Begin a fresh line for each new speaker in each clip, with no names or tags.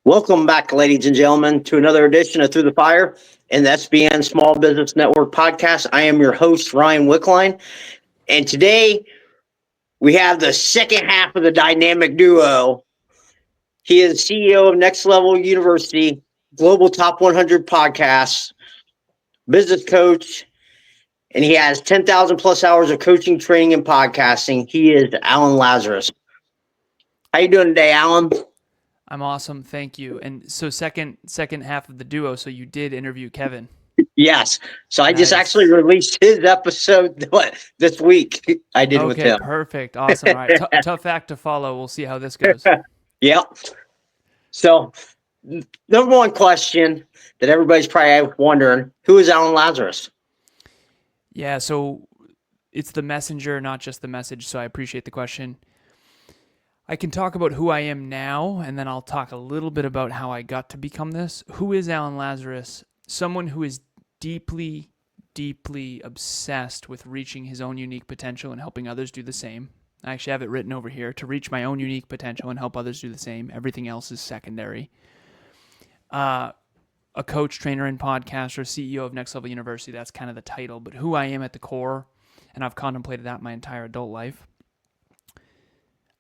Welcome back, ladies and gentlemen, to another edition of Through the Fire and the SBN Small Business Network podcast. I am your host, Ryan Wickline, and today we have the second half of the dynamic duo. He is CEO of Next Level University, Global Top 100 Podcasts, business coach, and he has 10,000 plus hours of coaching, training, and podcasting. He is Alan Lazaros. How you doing today, Alan?
I'm awesome, thank you. And so second half of the duo, so you did interview Kevin.
Yes. So I just
Nice.
actually released his episode this week. I did with him.
Okay, perfect. Awesome. All right. Tough act to follow. We'll see how this goes.
Yep. So number one question that everybody's probably wondering, who is Alan Lazaros?
Yeah, so it's the messenger, not just the message, so I appreciate the question. I can talk about who I am now, and then I'll talk a little bit about how I got to become this. Who is Alan Lazaros? Someone who is deeply, deeply obsessed with reaching his own unique potential and helping others do the same. I actually have it written over here, to reach my own unique potential and help others do the same. Everything else is secondary. A coach, trainer, and podcaster, CEO of Next Level University. That's kind of the title, but who I am at the core, and I've contemplated that my entire adult life.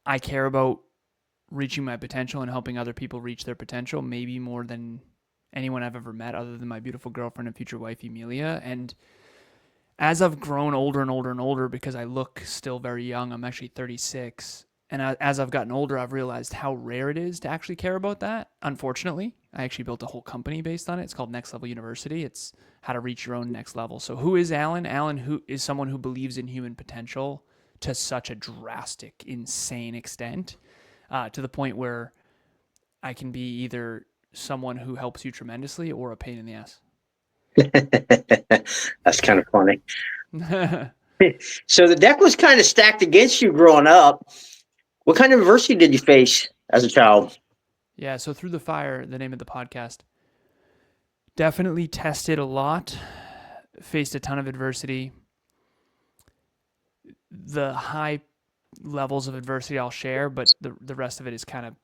I care about reaching my potential and helping other people reach their potential, maybe more than anyone I've ever met other than my beautiful girlfriend and future wife, Emilia. And as I've grown older and older and older, because I look still very young, I'm actually 36. And as I've gotten older, I've realized how rare it is to actually care about that. Unfortunately, I actually built a whole company based on it. It's called Next Level University. It's how to reach your own next level. So who is Alan? Alan who is someone who believes in human potential to such a drastic, insane extent, to the point where I can be either someone who helps you tremendously or a pain in the ass.
That's kind of funny. So the deck was kind of stacked against you growing up. What kind of adversity did you face as a child?
Yeah, so Through the Fire, the name of the podcast, definitely tested a lot, faced a ton of adversity. The high levels of adversity I'll share, but the rest of it is kind of,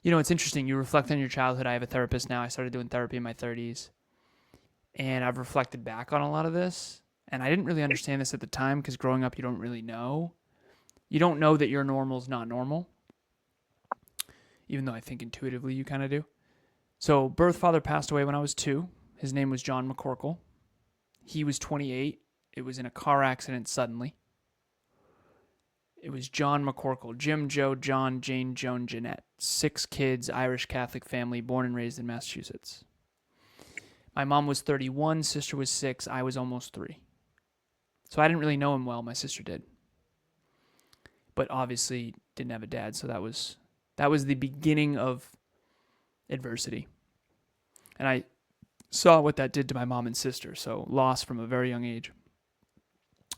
it's interesting. You reflect on your childhood. I have a therapist now. I started doing therapy in my 30s, and I've reflected back on a lot of this, and I didn't really understand this at the time because growing up, you don't really know. You don't know that your normal is not normal, even though I think intuitively you kind of do. So birth father passed away when I was 2. His name was John McCorkle. He was 28. It was in a car accident suddenly. It was John McCorkle, Jim, Joe, John, Jane, Joan, Jeanette. 6 kids, Irish Catholic family, born and raised in Massachusetts. My mom was 31, sister was 6, I was almost 3. So I didn't really know him well, my sister did. But obviously didn't have a dad, so that was the beginning of adversity. And I saw what that did to my mom and sister, so loss from a very young age.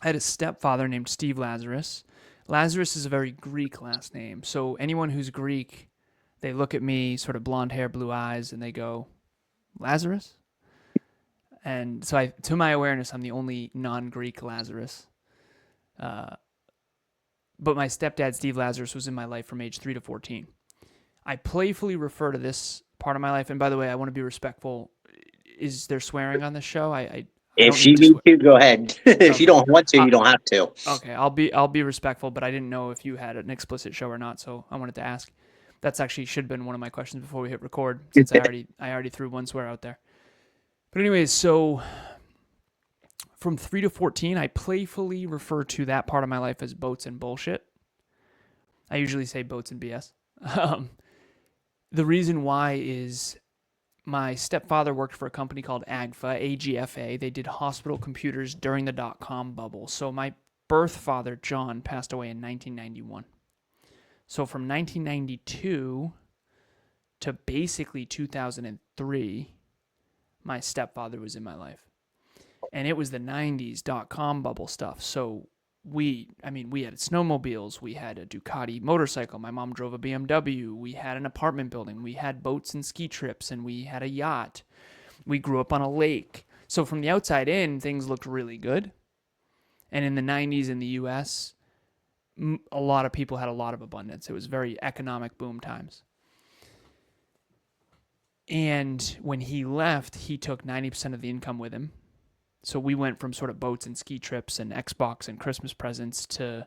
I had a stepfather named Steve Lazaros. Lazaros is a very Greek last name, so anyone who's Greek, they look at me, sort of blonde hair, blue eyes, and they go, Lazaros? And so to my awareness, I'm the only non-Greek Lazaros. But my stepdad, Steve Lazaros, was in my life from age 3 to 14. I playfully refer to this part of my life, and by the way, I want to be respectful. Is there swearing on this show?
If you need to, go ahead. If you don't want to, you don't have to.
Okay, I'll be respectful, but I didn't know if you had an explicit show or not, so I wanted to ask. That's actually should have been one of my questions before we hit record, since I already threw one swear out there. But anyways, so from 3 to 14, I playfully refer to that part of my life as boats and bullshit. I usually say boats and BS. The reason why is my stepfather worked for a company called AGFA. They did hospital computers during the dot-com bubble. So my birth father, John, passed away in 1991. So from 1992 to basically 2003, my stepfather was in my life. And it was the 90s dot-com bubble stuff. So we had snowmobiles, we had a Ducati motorcycle, my mom drove a BMW, we had an apartment building, we had boats and ski trips, and we had a yacht. We grew up on a lake. So from the outside in, things looked really good. And in the 90s in the US, a lot of people had a lot of abundance. It was very economic boom times. And when he left, he took 90% of the income with him. So we went from sort of boats and ski trips and Xbox and Christmas presents to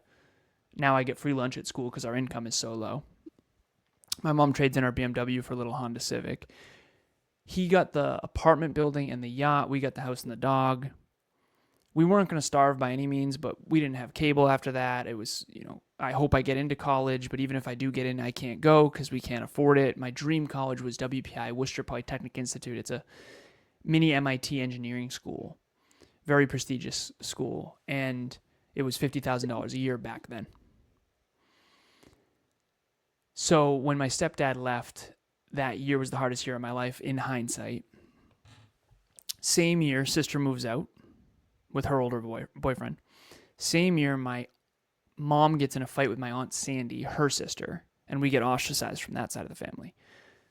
now I get free lunch at school because our income is so low. My mom trades in our BMW for a little Honda Civic. He got the apartment building and the yacht. We got the house and the dog. We weren't going to starve by any means, but we didn't have cable after that. It was, I hope I get into college, but even if I do get in, I can't go because we can't afford it. My dream college was WPI, Worcester Polytechnic Institute. It's a mini MIT engineering school, very prestigious school, and it was $50,000 a year back then. So when my stepdad left, that year was the hardest year of my life in hindsight. Same year, sister moves out with her older boyfriend. Same year, my mom gets in a fight with my aunt Sandy, her sister, and we get ostracized from that side of the family.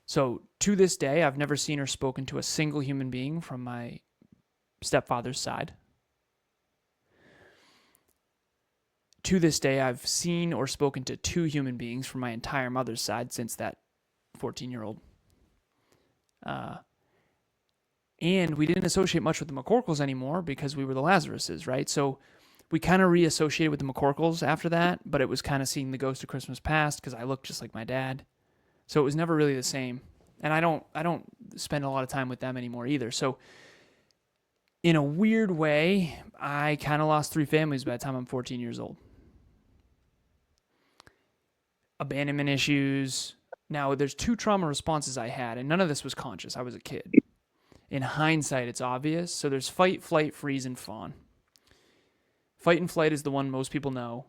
So to this day, I've never seen or spoken to a single human being from my stepfather's side. To this day, I've seen or spoken to 2 human beings from my entire mother's side since that 14-year-old. And we didn't associate much with the McCorkles anymore because we were the Lazaroses, right? So we kind of reassociated with the McCorkles after that, but it was kind of seeing the ghost of Christmas past because I looked just like my dad. So it was never really the same. And I don't spend a lot of time with them anymore either. So in a weird way, I kind of lost 3 families by the time I'm 14 years old. Abandonment issues. Now, there's 2 trauma responses I had, and none of this was conscious. I was a kid. In hindsight, it's obvious. So there's fight, flight, freeze, and fawn. Fight and flight is the one most people know.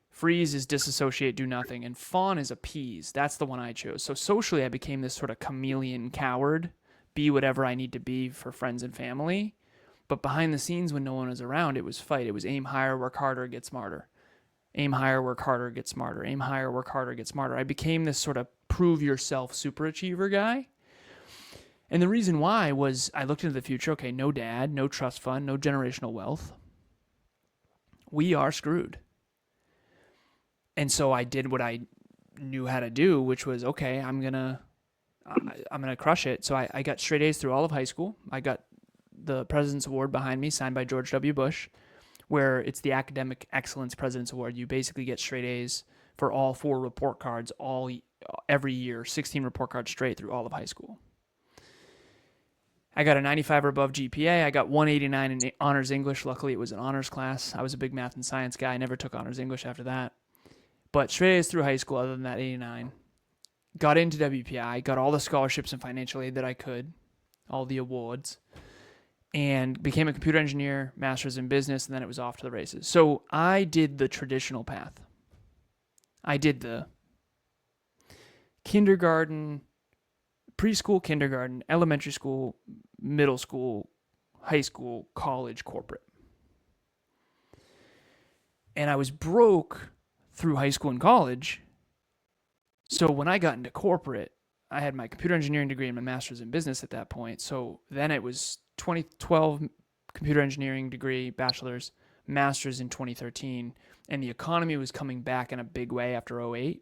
Freeze is disassociate, do nothing. And fawn is appease. That's the one I chose. So socially, I became this sort of chameleon coward, be whatever I need to be for friends and family. But behind the scenes, when no one was around, it was fight. It was aim higher, work harder, get smarter. Aim higher, work harder, get smarter. Aim higher, work harder, get smarter. I became this sort of prove yourself super achiever guy. And the reason why was I looked into the future. Okay, no dad, no trust fund, no generational wealth. We are screwed. And so I did what I knew how to do, which was, okay, I'm gonna crush it. So I got straight A's through all of high school. I got the President's Award behind me, signed by George W. Bush, where it's the Academic Excellence President's Award. You basically get straight A's for all 4 report cards every year, 16 report cards straight through all of high school. I got a 95 or above GPA. I got 189 in honors English. Luckily, it was an honors class. I was a big math and science guy. I never took honors English after that. But straight A's through high school, other than that 89. Got into WPI, got all the scholarships and financial aid that I could, all the awards, and became a computer engineer, master's in business, and then it was off to the races. So I did the traditional path. I did the kindergarten, preschool, kindergarten, elementary school, middle school, high school, college, corporate. And I was broke through high school and college. So when I got into corporate, I had my computer engineering degree and my master's in business at that point. So then it was 2012 computer engineering degree, bachelor's, master's in 2013. And the economy was coming back in a big way after 2008.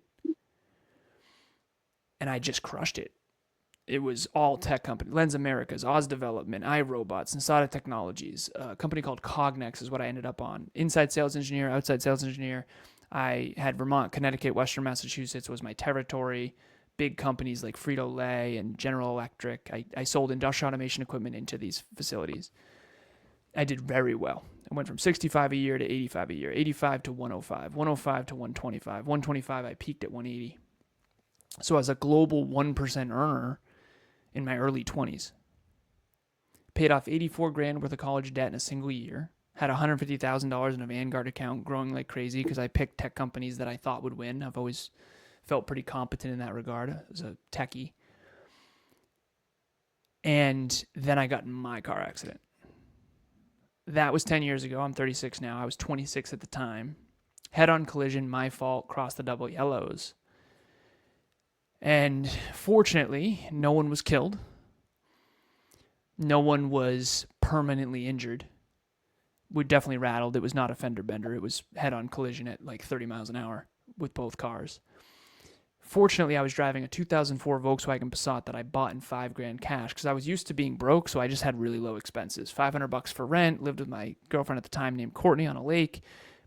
And I just crushed it. It was all tech company. Lens Americas, Oz Development, iRobots, Sensata Technologies. A company called Cognex is what I ended up on. Inside sales engineer, outside sales engineer. I had Vermont, Connecticut, Western Massachusetts was my territory. Big companies like Frito-Lay and General Electric. I sold industrial automation equipment into these facilities. I did very well. I went from 65 a year to 85 a year, 85 to 105, 105 to 125. 125, I peaked at 180. So as a global 1% earner in my early 20s, paid off 84 grand worth of college debt in a single year, had $150,000 in a Vanguard account growing like crazy because I picked tech companies that I thought would win. I've always felt pretty competent in that regard as a techie. And then I got in my car accident. That was 10 years ago. I'm 36 now. I was 26 at the time. Head-on collision, my fault, crossed the double yellows. And fortunately, no one was killed. No one was permanently injured. We definitely rattled. It was not a fender bender. It was head-on collision at like 30 miles an hour with both cars. Fortunately, I was driving a 2004 Volkswagen Passat that I bought in $5,000 cash because I was used to being broke, so I just had really low expenses. $500 for rent, lived with my girlfriend at the time named Courtney on a lake,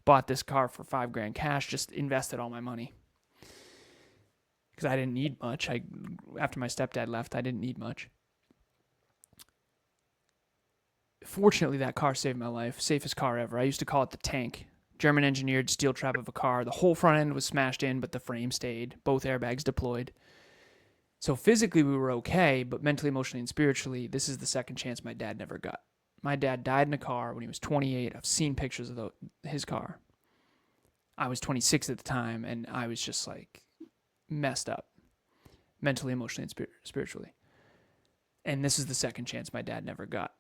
bought this car for $5,000 cash, just invested all my money because I didn't need much. After my stepdad left, I didn't need much. Fortunately, that car saved my life. Safest car ever. I used to call it the tank. German engineered steel trap of a car. The whole front end was smashed in, but the frame stayed. Both airbags deployed. So physically we were okay, but mentally, emotionally, and spiritually, this is the second chance my dad never got. My dad died in a car when he was 28. I've seen pictures of his car. I was 26 at the time, and I was just like messed up, mentally, emotionally, and spiritually. And this is the second chance my dad never got.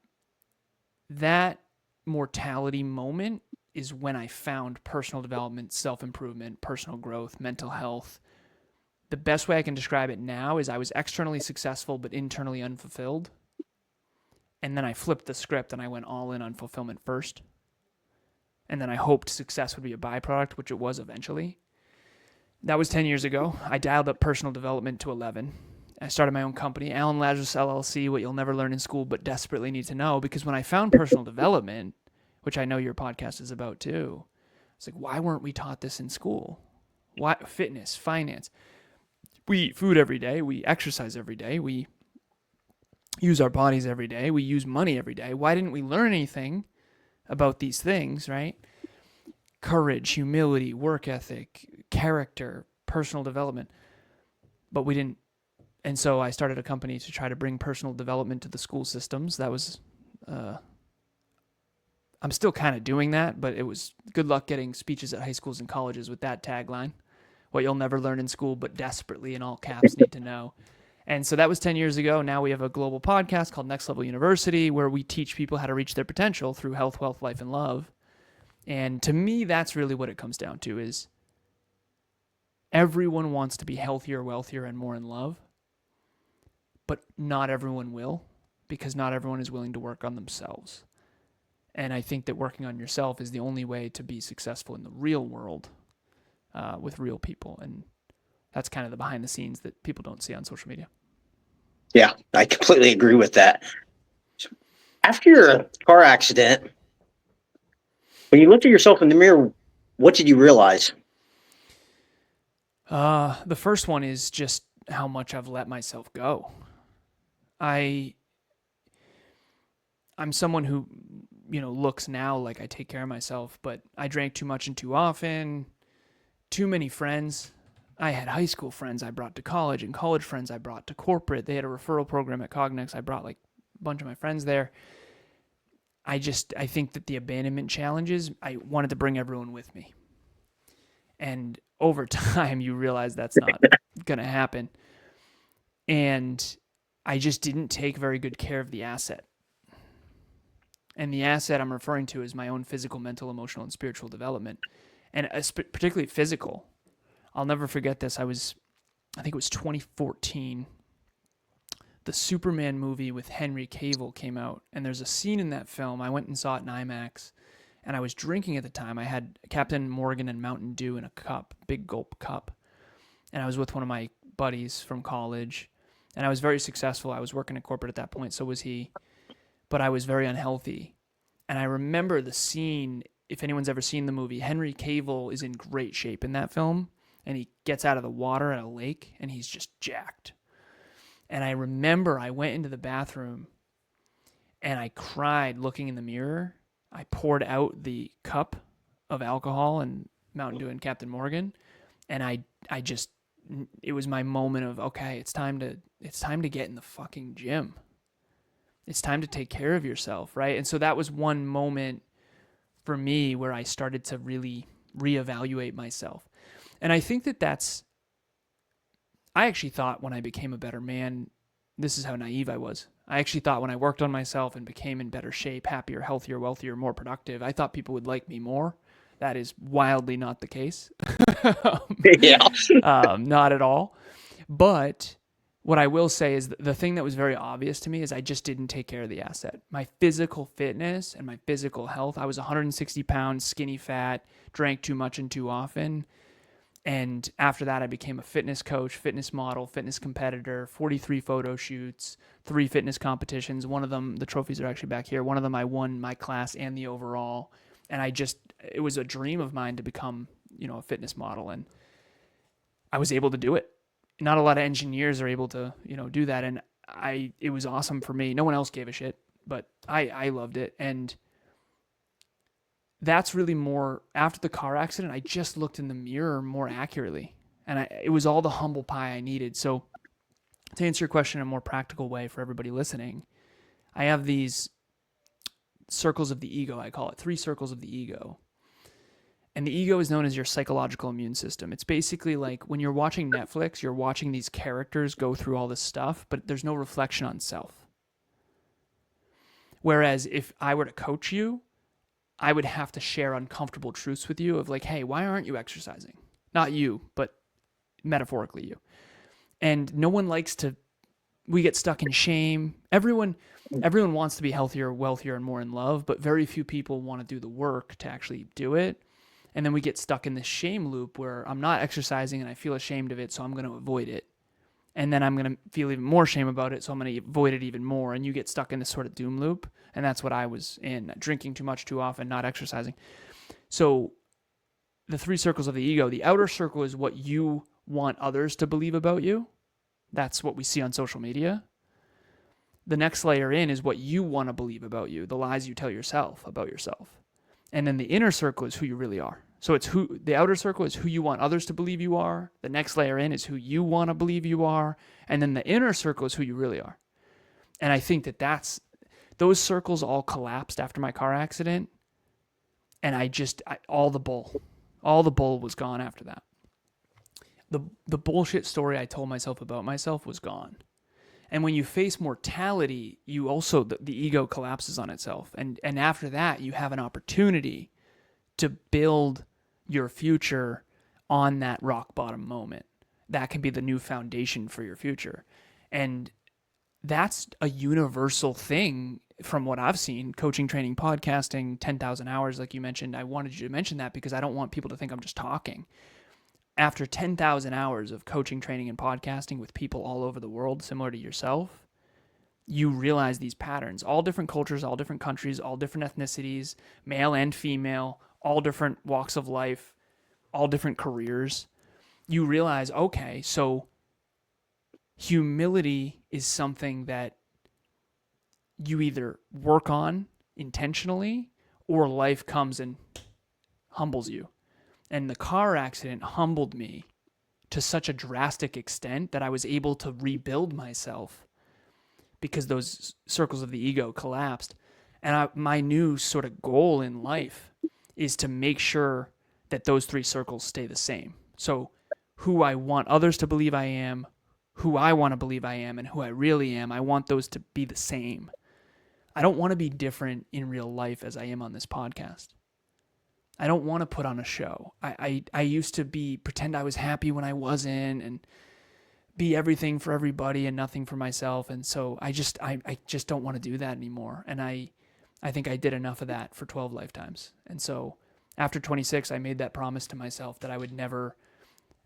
That mortality moment is when I found personal development, self-improvement, personal growth, mental health. The best way I can describe it now is I was externally successful but internally unfulfilled. And then I flipped the script and I went all in on fulfillment first. And then I hoped success would be a byproduct, which it was eventually. That was 10 years ago. I dialed up personal development to 11. I started my own company, Lazaros LLC, what you'll never learn in school but desperately need to know, because when I found personal development, which I know your podcast is about too, it's like, why weren't we taught this in school? Why? Fitness, finance. We eat food every day. We exercise every day. We use our bodies every day. We use money every day. Why didn't we learn anything about these things, right? Courage, humility, work ethic, character, personal development. But we didn't. And so I started a company to try to bring personal development to the school systems. That was, I'm still kind of doing that, but it was good luck getting speeches at high schools and colleges with that tagline. What you'll never learn in school, but desperately in all caps need to know. And so that was 10 years ago. Now we have a global podcast called Next Level University, where we teach people how to reach their potential through health, wealth, life, and love. And to me, that's really what it comes down to is everyone wants to be healthier, wealthier, and more in love. But not everyone will, because not everyone is willing to work on themselves. And I think that working on yourself is the only way to be successful in the real world with real people. And that's kind of the behind the scenes that people don't see on social media.
Yeah, I completely agree with that. After your car accident, when you looked at yourself in the mirror, what did you realize?
The first one is just how much I've let myself go. I'm someone who, looks now like I take care of myself, but I drank too much and too often, too many friends. I had high school friends I brought to college and college friends I brought to corporate. They had a referral program at Cognex. I brought like a bunch of my friends there. I think that the abandonment challenges, I wanted to bring everyone with me. And over time, you realize that's not going to happen. And I just didn't take very good care of the asset. And the asset I'm referring to is my own physical, mental, emotional, and spiritual development. And particularly physical. I'll never forget this. I think it was 2014. The Superman movie with Henry Cavill came out. And there's a scene in that film. I went and saw it in IMAX. And I was drinking at the time. I had Captain Morgan and Mountain Dew in a cup, big gulp cup. And I was with one of my buddies from college. And I was very successful. I was working at corporate at that point. So was he. But I was very unhealthy. And I remember the scene, if anyone's ever seen the movie, Henry Cavill is in great shape in that film. And he gets out of the water at a lake, and he's just jacked. And I remember I went into the bathroom, and I cried looking in the mirror. I poured out the cup of alcohol and Mountain Dew and Captain Morgan, and it was my moment of, okay, it's time to get in the fucking gym. It's time to take care of yourself, right? And so that was one moment for me where I started to really reevaluate myself. And I think I actually thought when I became a better man, this is how naive I was. I actually thought when I worked on myself and became in better shape, happier, healthier, wealthier, more productive, I thought people would like me more. That is wildly not the case.
Yeah.
Not at all. But what I will say is the thing that was very obvious to me is I just didn't take care of the asset. My physical fitness and my physical health, I was 160 pounds, skinny fat, drank too much and too often. And after that, I became a fitness coach, fitness model, fitness competitor, 43 photo shoots, 3 fitness competitions. One of them, the trophies are actually back here. One of them I won my class and the overall. And it was a dream of mine to become, a fitness model. And I was able to do it. Not a lot of engineers are able to, do that. And it was awesome for me. No one else gave a shit, but I loved it. And that's really more after the car accident. I just looked in the mirror more accurately, and it was all the humble pie I needed. So to answer your question in a more practical way for everybody listening, I have these circles of the ego. I call it 3 circles of the ego. And the ego is known as your psychological immune system. It's basically like when you're watching Netflix, you're watching these characters go through all this stuff, but there's no reflection on self. Whereas if I were to coach you, I would have to share uncomfortable truths with you of like, hey, why aren't you exercising? Not you, but metaphorically you. And no one likes to, we get stuck in shame. Everyone wants to be healthier, wealthier, and more in love, but very few people want to do the work to actually do it. And then we get stuck in this shame loop where I'm not exercising and I feel ashamed of it, so I'm going to avoid it. And then I'm going to feel even more shame about it, so I'm going to avoid it even more. And you get stuck in this sort of doom loop. And that's what I was in, drinking too much too often, not exercising. So the 3 circles of the ego, the outer circle is what you want others to believe about you. That's what we see on social media. The next layer in is what you want to believe about you, the lies you tell yourself about yourself. And then the inner circle is who you really are. So the outer circle is who you want others to believe you are. The next layer in is who you want to believe you are. And then the inner circle is who you really are. And I think those circles all collapsed after my car accident. And all the bull was gone after that. The bullshit story I told myself about myself was gone. And when you face mortality, you also, the ego collapses on itself. And after that, you have an opportunity to build your future on that rock bottom moment. That can be the new foundation for your future. And that's a universal thing from what I've seen, coaching, training, podcasting, 10,000 hours, like you mentioned. I wanted you to mention that because I don't want people to think I'm just talking. After 10,000 hours of coaching, training, and podcasting with people all over the world, similar to yourself, you realize these patterns. All different cultures, all different countries, all different ethnicities, male and female, all different walks of life, all different careers. You realize, okay, so humility is something that you either work on intentionally or life comes and humbles you. And the car accident humbled me to such a drastic extent that I was able to rebuild myself because those circles of the ego collapsed. And my new sort of goal in life is to make sure that those 3 circles stay the same. So who I want others to believe I am, who I want to believe I am, and who I really am, I want those to be the same. I don't want to be different in real life as I am on this podcast. I don't want to put on a show. I used to pretend I was happy when I wasn't, and be everything for everybody and nothing for myself. And so I just don't want to do that anymore. And I think I did enough of that for 12 lifetimes. And so after 26, I made that promise to myself that I would never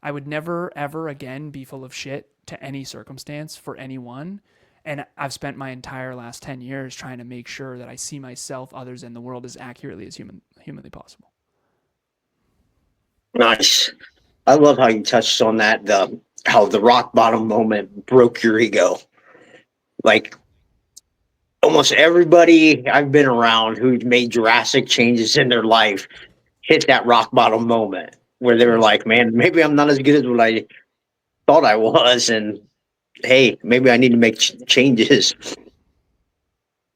ever again be full of shit to any circumstance for anyone. And I've spent my entire last 10 years trying to make sure that I see myself, others, and the world as accurately as humanly possible.
Nice. I love how you touched on that, how the rock bottom moment broke your ego. Like almost everybody I've been around who's made drastic changes in their life hit that rock bottom moment where they were like, man, maybe I'm not as good as what I thought I was. And hey, maybe I need to make changes.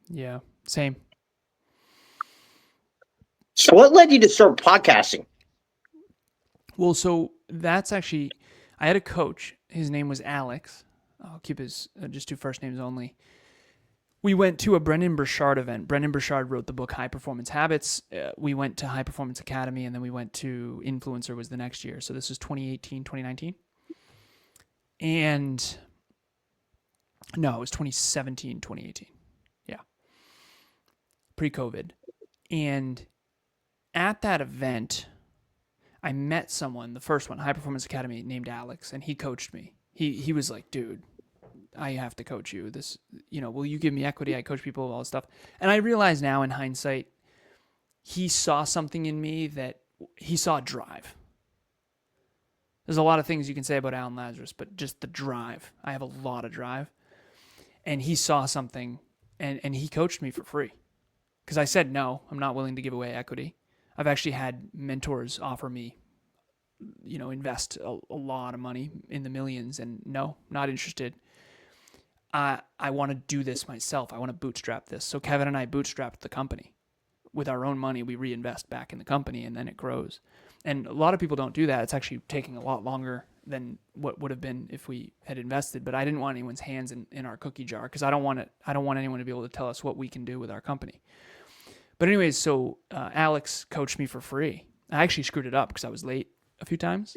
Yeah, same.
So what led you to start podcasting?
Well, so that's actually, I had a coach. His name was Alex. I'll keep his, just 2 first names only. We went to a Brendan Burchard event. Brendan Burchard wrote the book High Performance Habits. We went to High Performance Academy, and then we went to Influencer was the next year. So this was 2018, 2019. And no, it was 2017, 2018. Yeah. Pre-COVID. And at that event, I met someone, the first one, High Performance Academy, named Alex, and he coached me. He was like, dude, I have to coach you. This, will you give me equity? I coach people, all this stuff. And I realize now in hindsight, he saw something in me that he saw drive. There's a lot of things you can say about Alan Lazaros, but just the drive. I have a lot of drive. And he saw something, and he coached me for free. Because I said, no, I'm not willing to give away equity. I've actually had mentors offer me, invest a lot of money in the millions, and no, not interested. I want to do this myself. I want to bootstrap this. So Kevin and I bootstrapped the company. With our own money, we reinvest back in the company, and then it grows. And a lot of people don't do that. It's actually taking a lot longer than what would have been if we had invested. But I didn't want anyone's hands in our cookie jar, because I don't want anyone to be able to tell us what we can do with our company. But anyways, so Alex coached me for free. I actually screwed it up because I was late a few times.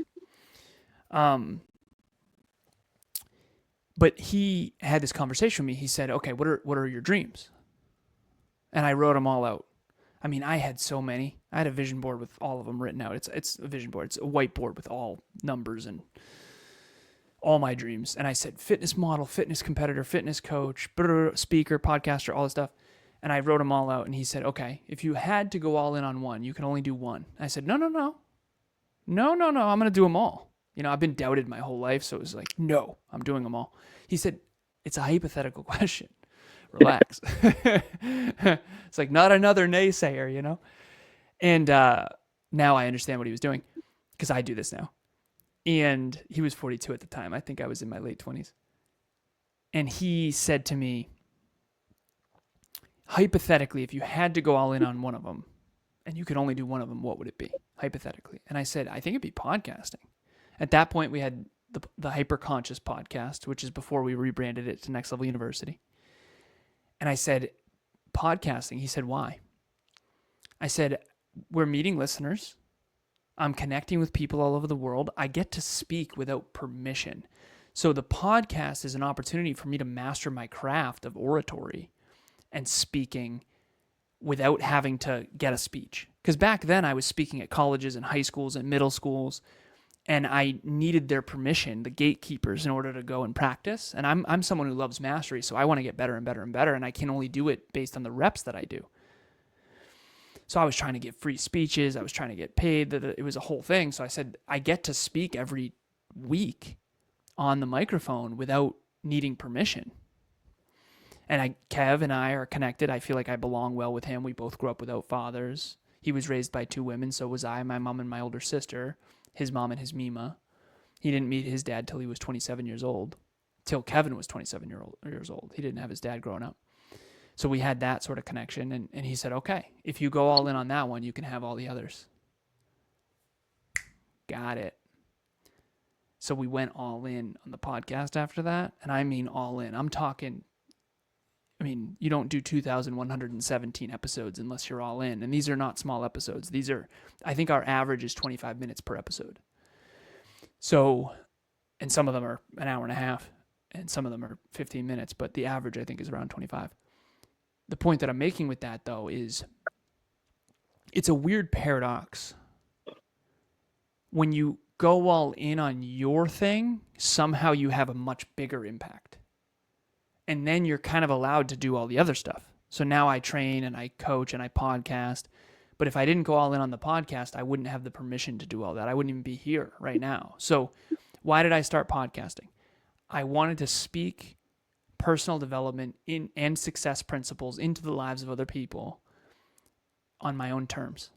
But he had this conversation with me. He said, okay, what are your dreams? And I wrote them all out. I mean, I had so many. I had a vision board with all of them written out. It's a vision board. It's a whiteboard with all numbers and all my dreams. And I said, fitness model, fitness competitor, fitness coach, speaker, podcaster, all this stuff. And I wrote them all out. And he said, okay, if you had to go all in on one, you can only do one. I said, no. I'm going to do them all. I've been doubted my whole life. So it was like, no, I'm doing them all. He said, it's a hypothetical question. Relax. It's like, not another naysayer, And now I understand what he was doing, because I do this now. And he was 42 at the time. I think I was in my late 20s. And he said to me, hypothetically, if you had to go all in on one of them and you could only do one of them, what would it be? Hypothetically. And I said, I think it'd be podcasting. At that point, we had the Hyperconscious podcast, which is before we rebranded it to Next Level University. And I said, podcasting. He said, why? I said, we're meeting listeners. I'm connecting with people all over the world. I get to speak without permission. So the podcast is an opportunity for me to master my craft of oratory and speaking without having to get a speech. Because back then I was speaking at colleges and high schools and middle schools, and I needed their permission, the gatekeepers, in order to go and practice. And I'm someone who loves mastery, so I want to get better and better and better, and I can only do it based on the reps that I do. So I was trying to get free speeches. I was trying to get paid. It was a whole thing. So I said, I get to speak every week on the microphone without needing permission. And Kev and I are connected. I feel like I belong well with him. We both grew up without fathers. He was raised by two women, so was I, my mom and my older sister. His mom and his Mima. He didn't meet his dad till he was 27 years old. Till Kevin was 27 years old. He didn't have his dad growing up. So we had that sort of connection. And he said, okay, if you go all in on that one, you can have all the others. Got it. So we went all in on the podcast after that. And I mean all in. I'm talking, you don't do 2,117 episodes unless you're all in. And these are not small episodes. I think our average is 25 minutes per episode. So, and some of them are an hour and a half, and some of them are 15 minutes, but the average I think is around 25. The point that I'm making with that, though, is it's a weird paradox. When you go all in on your thing, somehow you have a much bigger impact. And then you're kind of allowed to do all the other stuff. So now I train and I coach and I podcast. But if I didn't go all in on the podcast, I wouldn't have the permission to do all that. I wouldn't even be here right now. So why did I start podcasting? I wanted to speak personal development and success principles into the lives of other people on my own terms.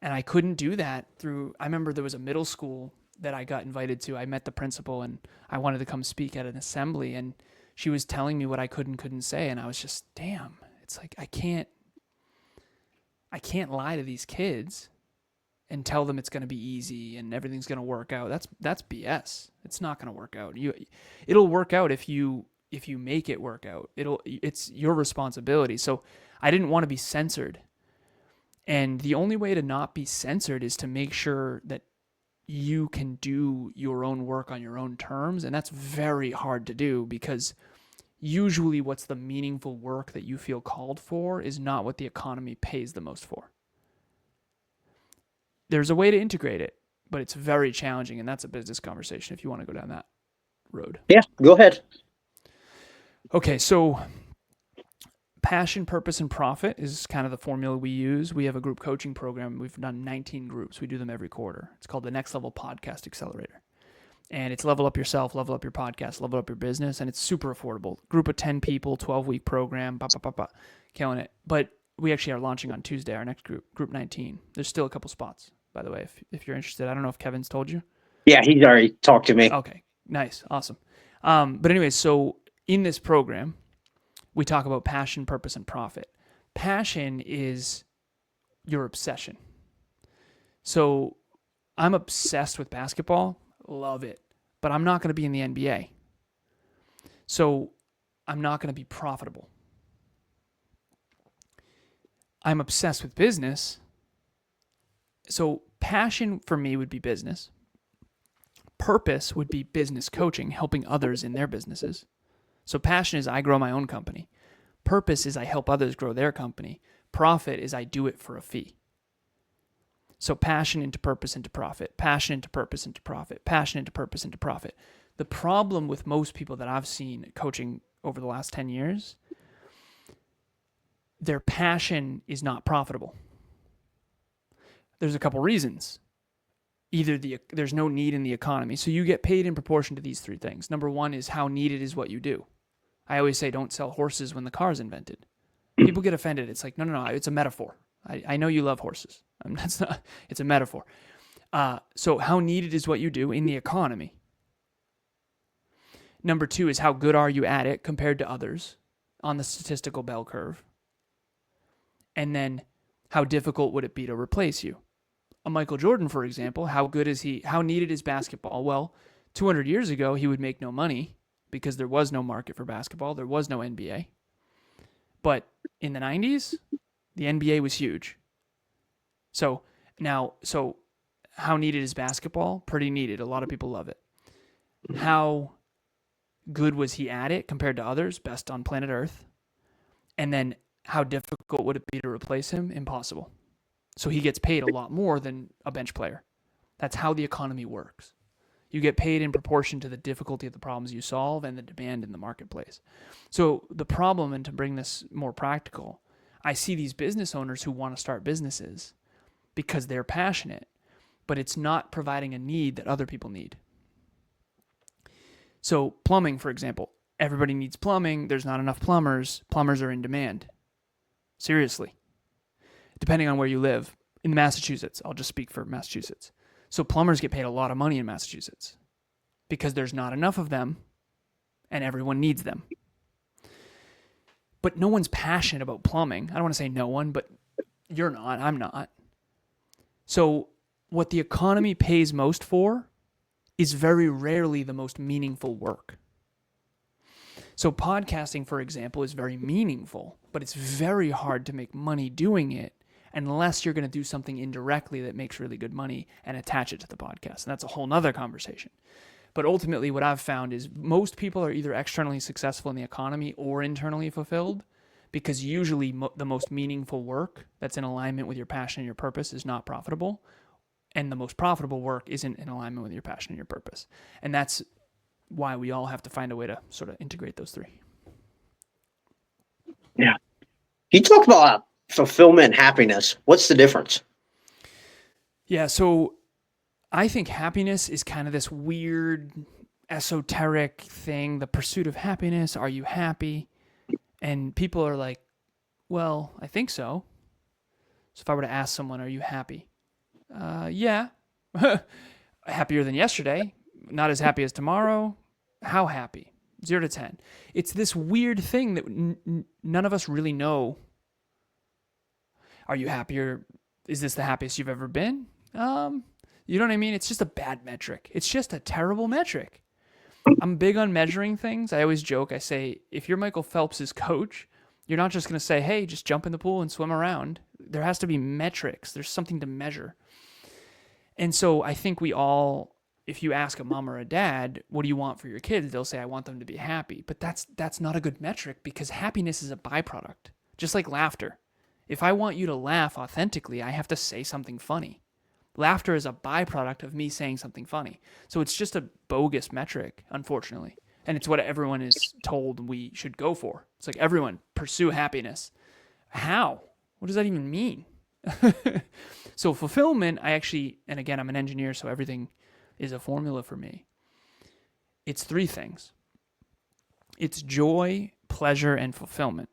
And I couldn't do that I remember there was a middle school that I got invited to. I met the principal and I wanted to come speak at an assembly, and she was telling me what I couldn't say. And I was just, damn, it's like, I can't lie to these kids and tell them it's going to be easy and everything's going to work out. That's BS. It's not going to work out. It'll work out if you make it work out. It's your responsibility. So I didn't want to be censored. And the only way to not be censored is to make sure that you can do your own work on your own terms. And that's very hard to do, because usually what's the meaningful work that you feel called for is not what the economy pays the most for. there's a way to integrate it, but it's very challenging, and that's a business conversation if you want to go down that road.
Yeah, go ahead.
Okay, so passion, purpose, and profit is kind of the formula we use. We have a group coaching program. We've done 19 groups. We do them every quarter. It's called the Next Level Podcast Accelerator. And it's level up yourself, level up your podcast, level up your business, and it's super affordable. Group of 10 people, 12-week program, killing it. But we actually are launching on Tuesday, our next group 19. There's still a couple spots, by the way, if you're interested. I don't know if Kevin's told you.
Yeah, he's already talked to me.
Okay, nice, awesome. But anyways, so in this program, we talk about passion, purpose, and profit. Passion is your obsession. So I'm obsessed with basketball, love it, but I'm not going to be in the NBA. So I'm not going to be profitable. I'm obsessed with business. So passion for me would be business. Purpose would be business coaching, helping others in their businesses. So passion is I grow my own company. Purpose is I help others grow their company. Profit is I do it for a fee. So passion into purpose into profit, passion into purpose into profit, passion into purpose into profit. The problem with most people that I've seen coaching over the last 10 years, their passion is not profitable. There's a couple reasons. Either there's no need in the economy. So you get paid in proportion to these three things. Number one is how needed is what you do. I always say don't sell horses when the car's invented. People get offended. It's like, no, it's a metaphor. I know you love horses. That's not. It's a metaphor. So how needed is what you do in the economy. Number two is how good are you at it compared to others on the statistical bell curve. And then how difficult would it be to replace you? A Michael Jordan, for example, how good is he? How needed is basketball? Well, 200 years ago, he would make no money because there was no market for basketball. There was no NBA. But in the 90s, the NBA was huge. So how needed is basketball? Pretty needed. A lot of people love it. How good was he at it compared to others? Best on planet Earth. And then how difficult would it be to replace him? Impossible. So he gets paid a lot more than a bench player. That's how the economy works. You get paid in proportion to the difficulty of the problems you solve and the demand in the marketplace. So the problem, and to bring this more practical, I see these business owners who want to start businesses because they're passionate, but it's not providing a need that other people need. So plumbing, for example, everybody needs plumbing. There's not enough plumbers. Plumbers are in demand. Seriously. Depending on where you live. In Massachusetts, I'll just speak for Massachusetts. So plumbers get paid a lot of money in Massachusetts because there's not enough of them and everyone needs them. But no one's passionate about plumbing. I don't want to say no one, but you're not. I'm not. So what the economy pays most for is very rarely the most meaningful work. So podcasting, for example, is very meaningful, but it's very hard to make money doing it unless you're going to do something indirectly that makes really good money and attach it to the podcast. And that's a whole nother conversation. But ultimately, what I've found is most people are either externally successful in the economy or internally fulfilled, because usually the most meaningful work that's in alignment with your passion and your purpose is not profitable. And the most profitable work isn't in alignment with your passion and your purpose. And that's why we all have to find a way to sort of integrate those three.
Yeah. You talk about fulfillment and happiness. What's the difference?
Yeah, so I think happiness is kind of this weird, esoteric thing, the pursuit of happiness. Are you happy? And people are like, well, I think so. So if I were to ask someone, are you happy? Yeah. Happier than yesterday. Not as happy as tomorrow. How happy? 0 to 10. It's this weird thing that none of us really know. Are you happier? Is this the happiest you've ever been? You know what I mean? It's just a bad metric. It's just a terrible metric. I'm big on measuring things. I always joke. I say, if you're Michael Phelps's coach, you're not just going to say, hey, just jump in the pool and swim around. There has to be metrics. There's something to measure. And so I think we all, if you ask a mom or a dad, what do you want for your kids? They'll say, I want them to be happy. But that's not a good metric, because happiness is a byproduct, just like laughter. If I want you to laugh authentically, I have to say something funny. Laughter is a byproduct of me saying something funny. So it's just a bogus metric, unfortunately. And it's what everyone is told we should go for. It's like, everyone, pursue happiness. How? What does that even mean? So fulfillment, and again, I'm an engineer, so everything is a formula for me. It's three things. It's joy, pleasure, and fulfillment.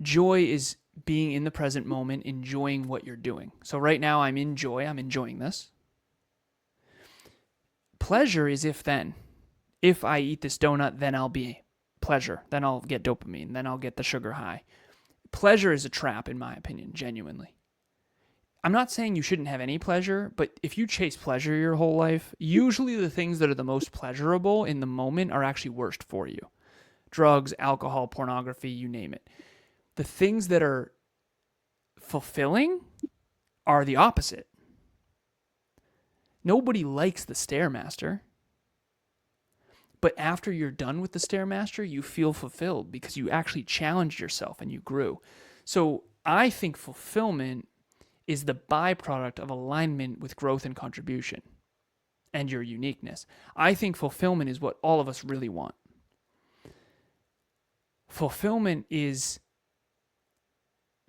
Joy is being in the present moment, enjoying what you're doing. So right now I'm in joy, I'm enjoying this. Pleasure is if then. If I eat this donut, then I'll be pleasure. Then I'll get dopamine. Then I'll get the sugar high. Pleasure is a trap, in my opinion, genuinely. I'm not saying you shouldn't have any pleasure, but if you chase pleasure your whole life, usually the things that are the most pleasurable in the moment are actually worst for you. Drugs, alcohol, pornography, you name it. The things that are fulfilling are the opposite. Nobody likes the Stairmaster. But after you're done with the Stairmaster, you feel fulfilled because you actually challenged yourself and you grew. So I think fulfillment is the byproduct of alignment with growth and contribution and your uniqueness. I think fulfillment is what all of us really want. Fulfillment is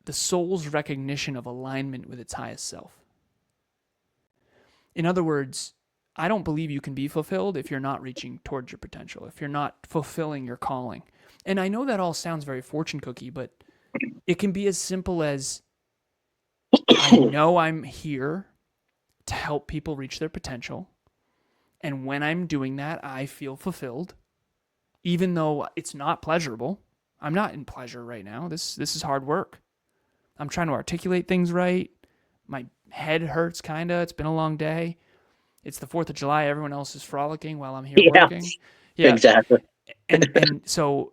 the soul's recognition of alignment with its highest self. In other words, I don't believe you can be fulfilled if you're not reaching towards your potential, if you're not fulfilling your calling. And I know that all sounds very fortune cookie, but it can be as simple as, I know I'm here to help people reach their potential. And when I'm doing that, I feel fulfilled, even though it's not pleasurable. I'm not in pleasure right now. This is hard work. I'm trying to articulate things right. My head hurts kind of. It's been a long day. It's the 4th of July. Everyone else is frolicking while I'm here working. Yeah,
exactly.
And so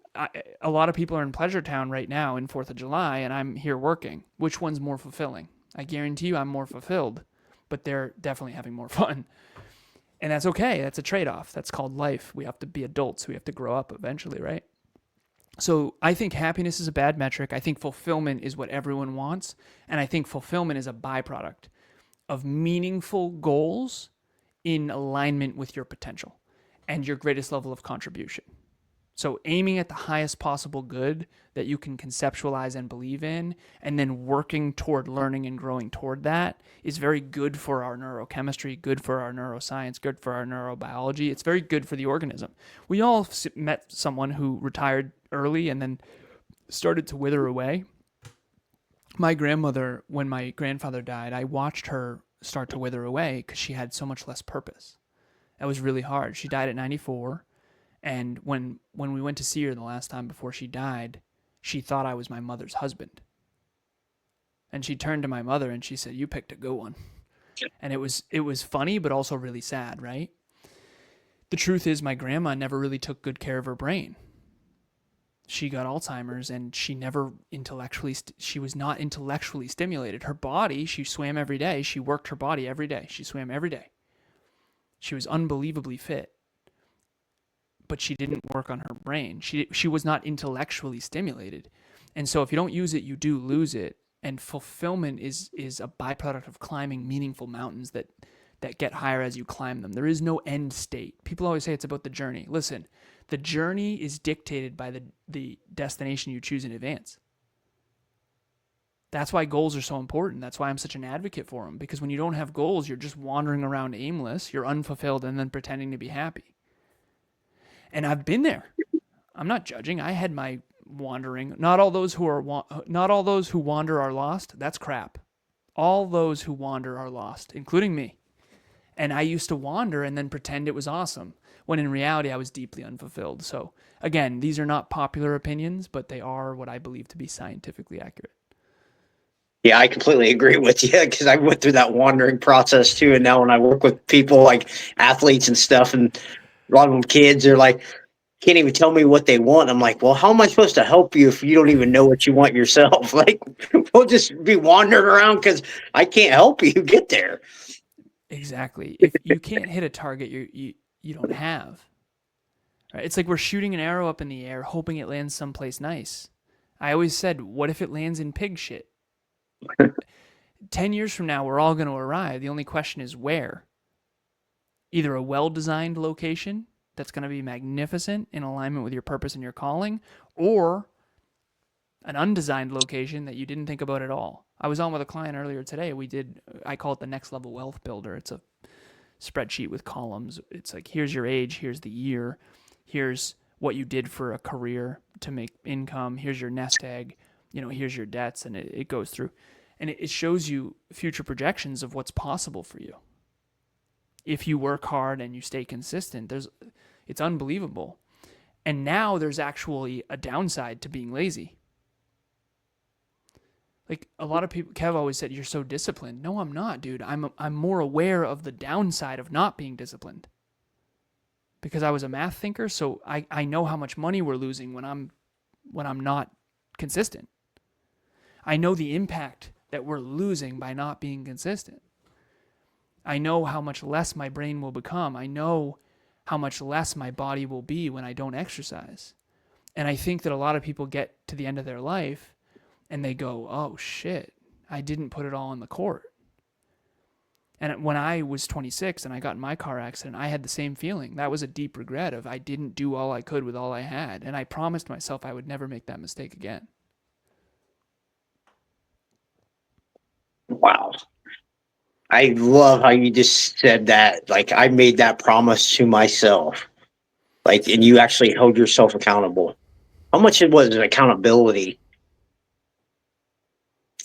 a lot of people are in Pleasure Town right now in 4th of July, and I'm here working. Which one's more fulfilling? I guarantee you I'm more fulfilled, but they're definitely having more fun. And that's okay. That's a trade-off. That's called life. We have to be adults. We have to grow up eventually, right? So I think happiness is a bad metric. I think fulfillment is what everyone wants. And I think fulfillment is a byproduct of meaningful goals in alignment with your potential and your greatest level of contribution. So aiming at the highest possible good that you can conceptualize and believe in, and then working toward learning and growing toward that is very good for our neurochemistry, good for our neuroscience, good for our neurobiology. It's very good for the organism. We all met someone who retired early and then started to wither away. My grandmother, when my grandfather died, I watched her start to wither away because she had so much less purpose. That was really hard. She died at 94. And when we went to see her the last time before she died, she thought I was my mother's husband. And she turned to my mother and she said, "You picked a good one." And it was funny, but also really sad, right? The truth is my grandma never really took good care of her brain. She got Alzheimer's and she was not intellectually stimulated. Her body, she swam every day. She worked her body every day. She swam every day. She was unbelievably fit. But she didn't work on her brain. She was not intellectually stimulated. And so if you don't use it, you do lose it. And fulfillment is a byproduct of climbing meaningful mountains that get higher as you climb them. There is no end state. People always say it's about the journey. Listen, the journey is dictated by the destination you choose in advance. That's why goals are so important. That's why I'm such an advocate for them. Because when you don't have goals, you're just wandering around aimless, you're unfulfilled, and then pretending to be happy. And I've been there. I'm not judging. I had my wandering. Not all those who wander are lost. That's crap. All those who wander are lost, including me. And I used to wander and then pretend it was awesome, when in reality I was deeply unfulfilled. So again, these are not popular opinions, but they are what I believe to be scientifically accurate.
Yeah, I completely agree with you because I went through that wandering process too. And now when I work with people like athletes and stuff, and a lot of them kids, they're like, can't even tell me what they want. I'm like, well, how am I supposed to help you if you don't even know what you want yourself? Like, we'll just be wandering around because I can't help you get there.
Exactly. If you can't hit a target you don't have, right? It's like we're shooting an arrow up in the air, hoping it lands someplace nice. I always said, what if it lands in pig shit? 10 years from now, we're all going to arrive. The only question is where. Either a well-designed location that's going to be magnificent in alignment with your purpose and your calling, or an undesigned location that you didn't think about at all. I was on with a client earlier today. I call it the Next Level Wealth Builder. It's a spreadsheet with columns. It's like, here's your age, here's the year, here's what you did for a career to make income, here's your nest egg, here's your debts, and it goes through. And it shows you future projections of what's possible for you. If you work hard and you stay consistent, it's unbelievable. And now there's actually a downside to being lazy. Like a lot of people, Kev always said, you're so disciplined. No, I'm not, dude. I'm more aware of the downside of not being disciplined. Because I was a math thinker, so I know how much money we're losing when I'm not consistent. I know the impact that we're losing by not being consistent. I know how much less my brain will become. I know how much less my body will be when I don't exercise. And I think that a lot of people get to the end of their life and they go, oh shit, I didn't put it all on the court. And when I was 26 and I got in my car accident, I had the same feeling. That was a deep regret of I didn't do all I could with all I had. And I promised myself I would never make that mistake again.
Wow. I love how you just said that. Like, I made that promise to myself. Like, and you actually held yourself accountable. How much it was accountability?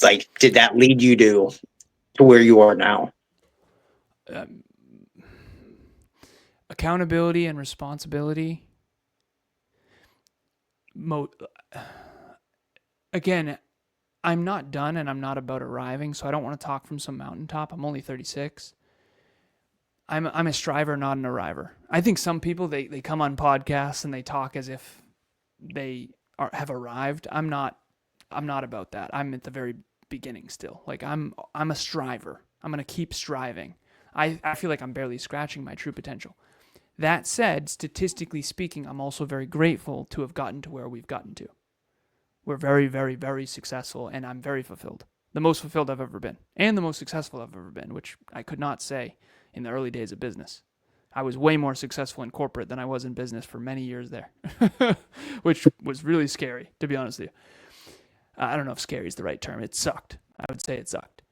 Like, did that lead you to where you are now?
Accountability and responsibility. Again, I'm not done and I'm not about arriving, so I don't want to talk from some mountaintop. I'm only 36. I'm a striver, not an arriver. I think some people, they come on podcasts and they talk as if they have arrived. I'm not about that. I'm at the very beginning still. Like I'm a striver. I'm going to keep striving. I feel like I'm barely scratching my true potential. That said, statistically speaking, I'm also very grateful to have gotten to where we've gotten to. We're very, very, very successful, and I'm very fulfilled. The most fulfilled I've ever been, and the most successful I've ever been, which I could not say in the early days of business. I was way more successful in corporate than I was in business for many years there, which was really scary, to be honest with you. I don't know if scary is the right term. It sucked. I would say it sucked.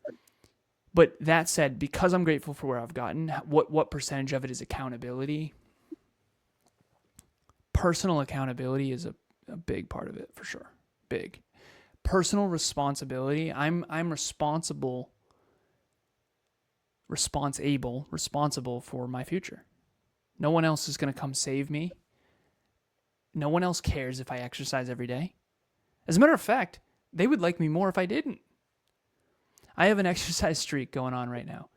But that said, because I'm grateful for where I've gotten, what percentage of it is accountability? Personal accountability is a big part of it, for sure. Big. Personal responsibility. I'm responsible for my future. No one else is going to come save me. No one else cares if I exercise every day. As a matter of fact, they would like me more if I didn't. I have an exercise streak going on right now.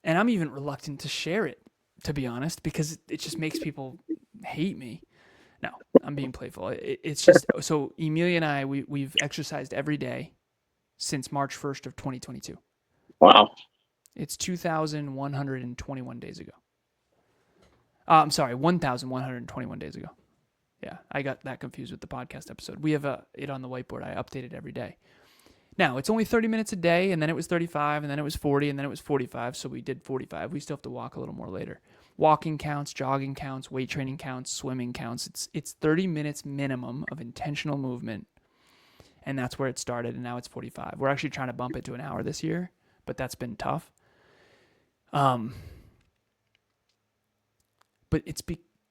And I'm even reluctant to share it, to be honest, because it just makes people hate me. No, I'm being playful. It's just, so Emilia and I, we've exercised every day since March 1st of 2022.
Wow.
It's 2,121 days ago. I'm sorry, 1,121 days ago. Yeah, I got that confused with the podcast episode. We have it on the whiteboard. I update it every day. Now, it's only 30 minutes a day, and then it was 35, and then it was 40, and then it was 45, so we did 45. We still have to walk a little more later. Walking counts, jogging counts, weight training counts, swimming counts. It's 30 minutes minimum of intentional movement, and that's where it started, and now it's 45. We're actually trying to bump it to an hour this year, but that's been tough. But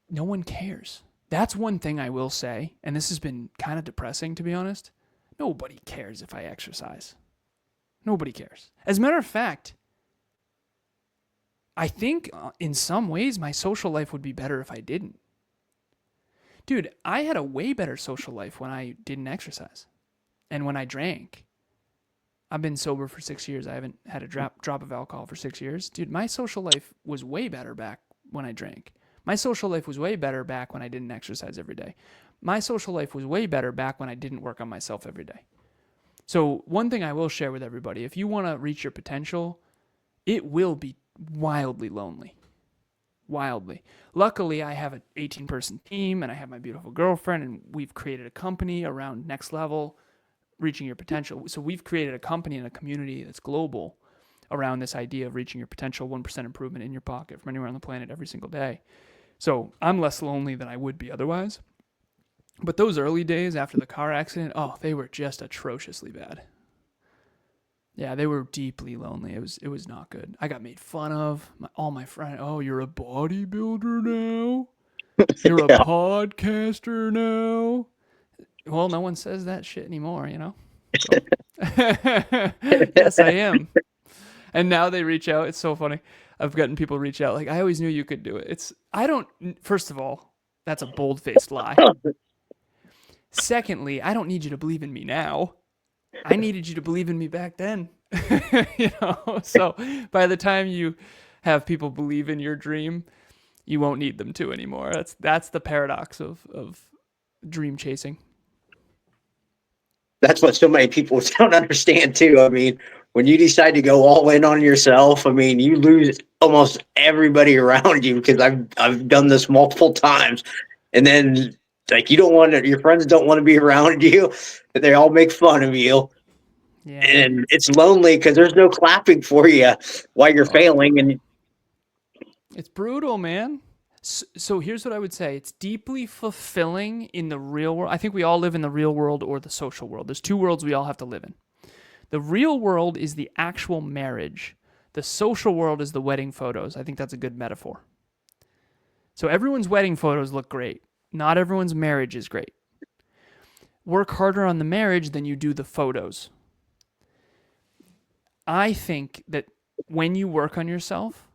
no one cares. That's one thing I will say, and this has been kind of depressing, to be honest. Nobody cares if I exercise. Nobody cares. As a matter of fact, I think in some ways my social life would be better if I didn't. Dude, I had a way better social life when I didn't exercise and when I drank. I've been sober for 6 years. I haven't had a drop of alcohol for 6 years. Dude, my social life was way better back when I drank. My social life was way better back when I didn't exercise every day. My social life was way better back when I didn't work on myself every day. So one thing I will share with everybody, if you want to reach your potential, it will be wildly lonely. Wildly. Luckily, I have an 18-person team, and I have my beautiful girlfriend, and we've created a company around Next Level, reaching your potential. So we've created a company and a community that's global around this idea of reaching your potential, 1% improvement in your pocket from anywhere on the planet every single day. So I'm less lonely than I would be otherwise. But those early days after the car accident, they were just atrociously bad. Yeah, they were deeply lonely. It was not good. I got made fun of. All my friends, oh, you're a bodybuilder now? You're a
Yeah.
podcaster now? Well, no one says that shit anymore, So, yes, I am. And now they reach out. It's so funny. I've gotten people reach out like, I always knew you could do it. First of all, that's a bold-faced lie. Secondly, I don't need you to believe in me now. I needed you to believe in me back then. So by the time you have people believe in your dream, you won't need them to anymore. That's the paradox of dream chasing.
That's what so many people don't understand too. I mean, when you decide to go all in on yourself, I mean, you lose almost everybody around you, because I've done this multiple times. And then, like, you don't want to, your friends don't want to be around you. They all make fun of you.
Yeah.
And it's lonely because there's no clapping for you while you're failing. And
It's brutal, man. So here's what I would say. It's deeply fulfilling in the real world. I think we all live in the real world or the social world. There's two worlds we all have to live in. The real world is the actual marriage. The social world is the wedding photos. I think that's a good metaphor. So everyone's wedding photos look great. Not everyone's marriage is great. Work harder on the marriage than you do the photos. I think that when you work on yourself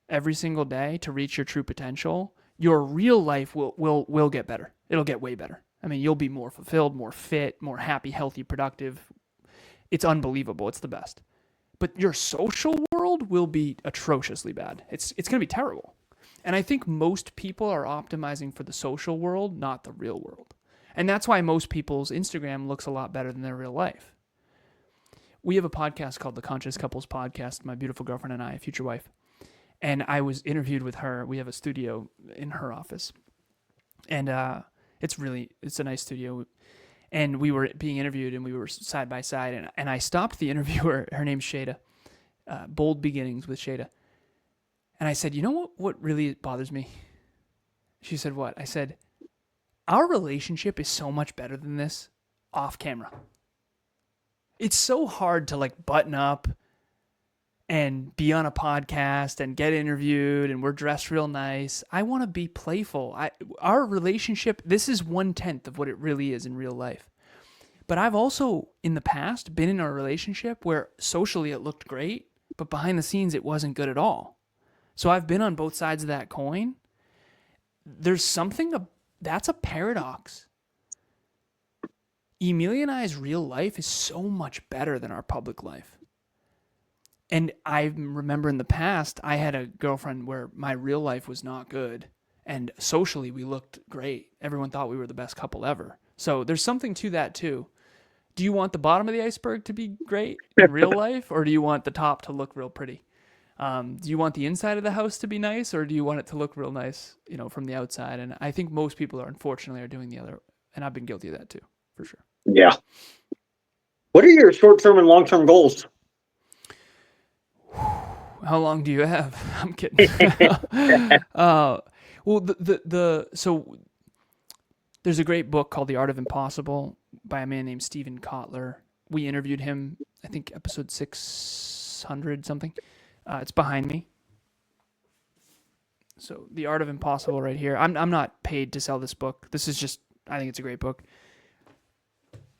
every single day to reach your true potential, your real life will get better. It'll get way better. I mean, you'll be more fulfilled, more fit, more happy, healthy, productive. It's unbelievable. It's the best. But your social world will be atrociously bad. It's going to be terrible. And I think most people are optimizing for the social world, not the real world. And that's why most people's Instagram looks a lot better than their real life. We have a podcast called the Conscious Couples Podcast, my beautiful girlfriend and I, future wife. And I was interviewed with her. We have a studio in her office. And it's a nice studio. And we were being interviewed and we were side by side. And I stopped the interviewer. Her name's Shada. Bold Beginnings with Shada. And I said, you know what really bothers me? She said, what? I said, our relationship is so much better than this off camera. It's so hard to like button up and be on a podcast and get interviewed and we're dressed real nice. I want to be playful. Our relationship, this is 1/10 of what it really is in real life. But I've also in the past been in a relationship where socially it looked great, but behind the scenes it wasn't good at all. So I've been on both sides of that coin. There's that's a paradox. Emilia and I's real life is so much better than our public life. And I remember in the past, I had a girlfriend where my real life was not good. And socially, we looked great. Everyone thought we were the best couple ever. So there's something to that too. Do you want the bottom of the iceberg to be great in real life? Or do you want the top to look real pretty? Do you want the inside of the house to be nice? Or do you want it to look real nice, from the outside? And I think most people unfortunately are doing the other. And I've been guilty of that too, for sure.
yeah. What are your short-term and long-term goals?
How long do you have? I'm kidding. So there's a great book called The Art of Impossible by a man named Stephen Kotler. We interviewed him, I think episode 600 something. It's behind me. So The Art of Impossible right here. I'm not paid to sell this book. This is just, I think it's a great book.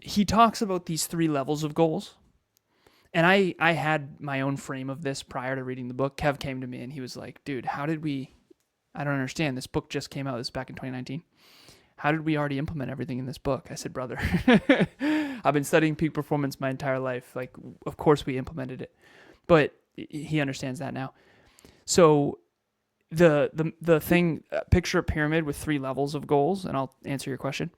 He talks about these 3 levels of goals. And I had my own frame of this prior to reading the book. Kev came to me and he was like, dude, I don't understand. This book just came out. This back in 2019. How did we already implement everything in this book? I said, brother, I've been studying peak performance my entire life. Like, of course we implemented it. But he understands that now. So the thing, picture a pyramid with 3 levels of goals, and I'll answer your question.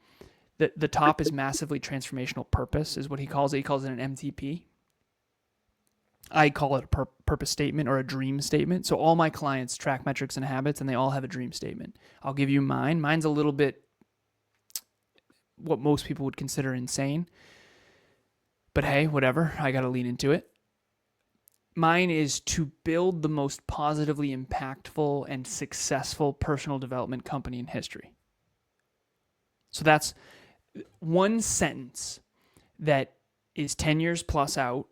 The top is massively transformational purpose, is what he calls it. He calls it an MTP. I call it a purpose statement or a dream statement. So all my clients track metrics and habits, and they all have a dream statement. I'll give you mine. Mine's a little bit what most people would consider insane. But hey, whatever. I got to lean into it. Mine is to build the most positively impactful and successful personal development company in history. So that's one sentence that is 10 years plus out.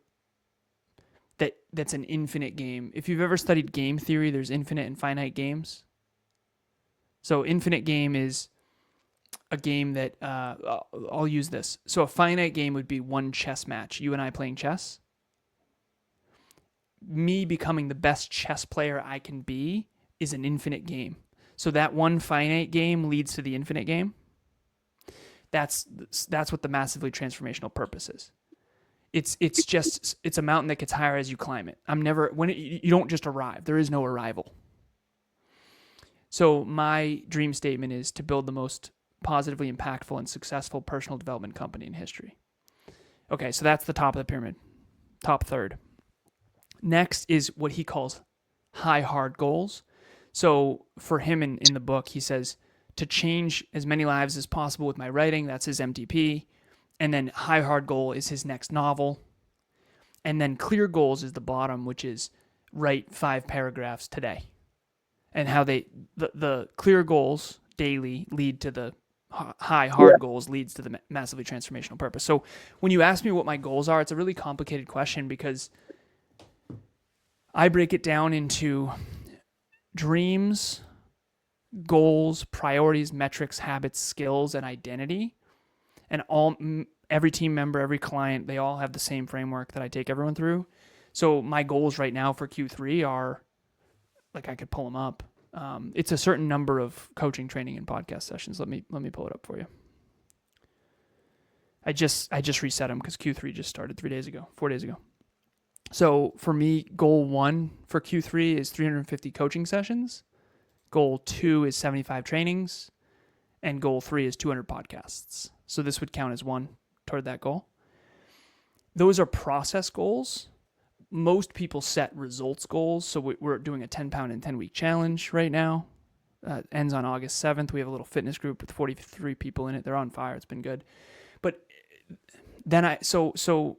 That's an infinite game. If you've ever studied game theory, there's infinite and finite games. So infinite game is a game that I'll use this. So a finite game would be one chess match. You and I playing chess. Me becoming the best chess player I can be is an infinite game. So that one finite game leads to the infinite game. That's what the massively transformational purpose is. It's a mountain that gets higher as you climb it. You don't just arrive. There is no arrival. So my dream statement is to build the most positively impactful and successful personal development company in history. Okay, so that's the top of the pyramid, top third. Next is what he calls high hard goals. So for him in the book, he says to change as many lives as possible with my writing. That's his MTP. And then high hard goal is his next novel. And then clear goals is the bottom, which is write 5 paragraphs today. And how the clear goals daily lead to the high hard goals leads to the massively transformational purpose. So when you ask me what my goals are, it's a really complicated question because I break it down into dreams, goals, priorities, metrics, habits, skills, and identity. And every team member, every client, they all have the same framework that I take everyone through. So my goals right now for Q3 are, like I could pull them up. It's a certain number of coaching, training, and podcast sessions. Let me pull it up for you. I just reset them because Q3 just started 4 days ago. So for me, goal 1 for Q3 is 350 coaching sessions. Goal 2 is 75 trainings. And goal 3 is 200 podcasts. So this would count as 1 toward that goal. Those are process goals. Most people set results goals. So we're doing a 10-pound and 10-week challenge right now. Ends on August 7th. We have a little fitness group with 43 people in it. They're on fire. It's been good. But then so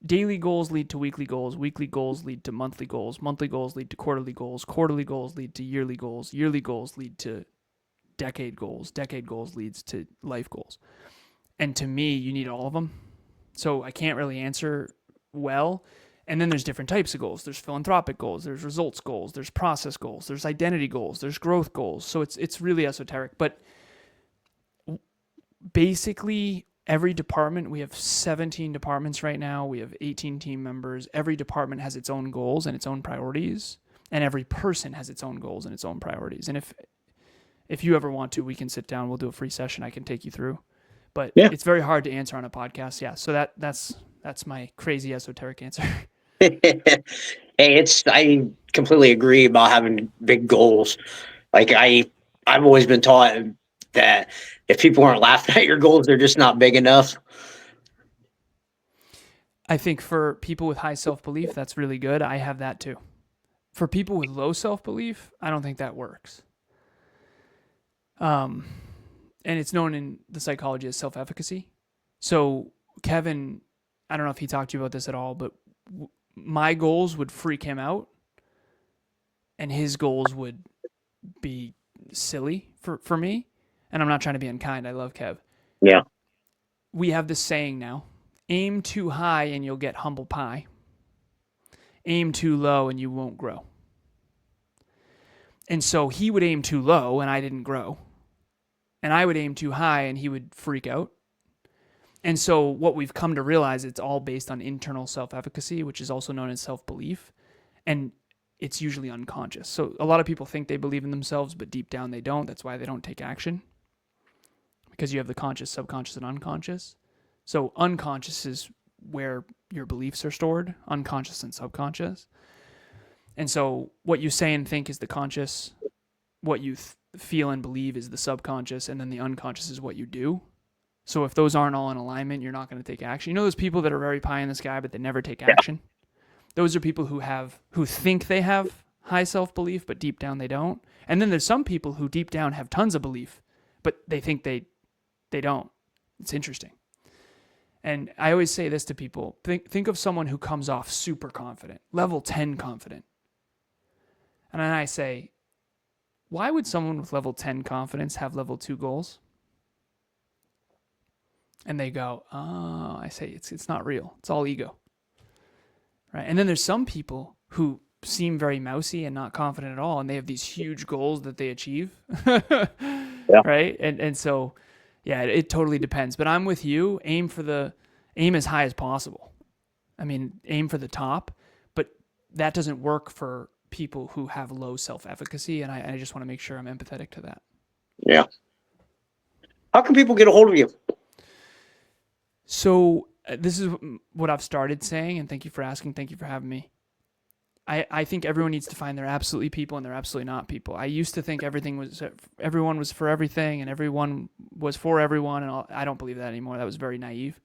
daily goals lead to weekly goals lead to monthly goals lead to quarterly goals lead to yearly goals lead to decade goals leads to life goals. And to me, you need all of them. So I can't really answer well. And then there's different types of goals. There's philanthropic goals, there's results goals, there's process goals, there's identity goals, there's growth goals. So it's really esoteric. But basically, every department, we have 17 departments right now. We have 18 team members. Every department has its own goals and its own priorities. And every person has its own goals and its own priorities. And if you ever want to, we can sit down. We'll do a free session. I can take you through. But It's very hard to answer on a podcast. Yeah. So that's my crazy esoteric answer.
Hey, I completely agree about having big goals. Like I've always been taught that if people aren't laughing at your goals, they're just not big enough.
I think for people with high self-belief, that's really good. I have that too. For people with low self-belief, I don't think that works. And it's known in the psychology as self-efficacy. So Kevin, I don't know if he talked to you about this at all, but my goals would freak him out and his goals would be silly for me. And I'm not trying to be unkind. I love Kev.
Yeah.
We have this saying now, aim too high and you'll get humble pie. Aim too low and you won't grow. And so he would aim too low and I didn't grow. And I would aim too high and he would freak out. And so what we've come to realize, it's all based on internal self-efficacy, which is also known as self-belief. And it's usually unconscious. So a lot of people think they believe in themselves, but deep down they don't. That's why they don't take action. Because you have the conscious, subconscious, and unconscious. So unconscious is where your beliefs are stored, unconscious and subconscious. And so what you say and think is the conscious, what you feel and believe is the subconscious, and then the unconscious is what you do. So if those aren't all in alignment, you're not going to take action. You know those people that are very pie in the sky, but they never take action? Those are people who think they have high self-belief, but deep down they don't. And then there's some people who deep down have tons of belief, but they think they don't. It's interesting. And I always say this to people. Think of someone who comes off super confident, level 10 confident. And then I say, why would someone with level 10 confidence have level 2 goals? And they go, oh, I say, it's not real. It's all ego. Right? And then there's some people who seem very mousy and not confident at all, and they have these huge goals that they achieve.
Yeah.
Right? And so, yeah, it totally depends. But I'm with you. Aim as high as possible. I mean, aim for the top, but that doesn't work for people who have low self-efficacy, and I just want to make sure I'm empathetic to that.
Yeah. How can people get a hold of you?
So this is what I've started saying, and thank you for asking. Thank you for having me. I think everyone needs to find their absolutely people and their absolutely not people. I used to think everyone was for everything and everyone was for everyone, and I don't believe that anymore. That was very naive.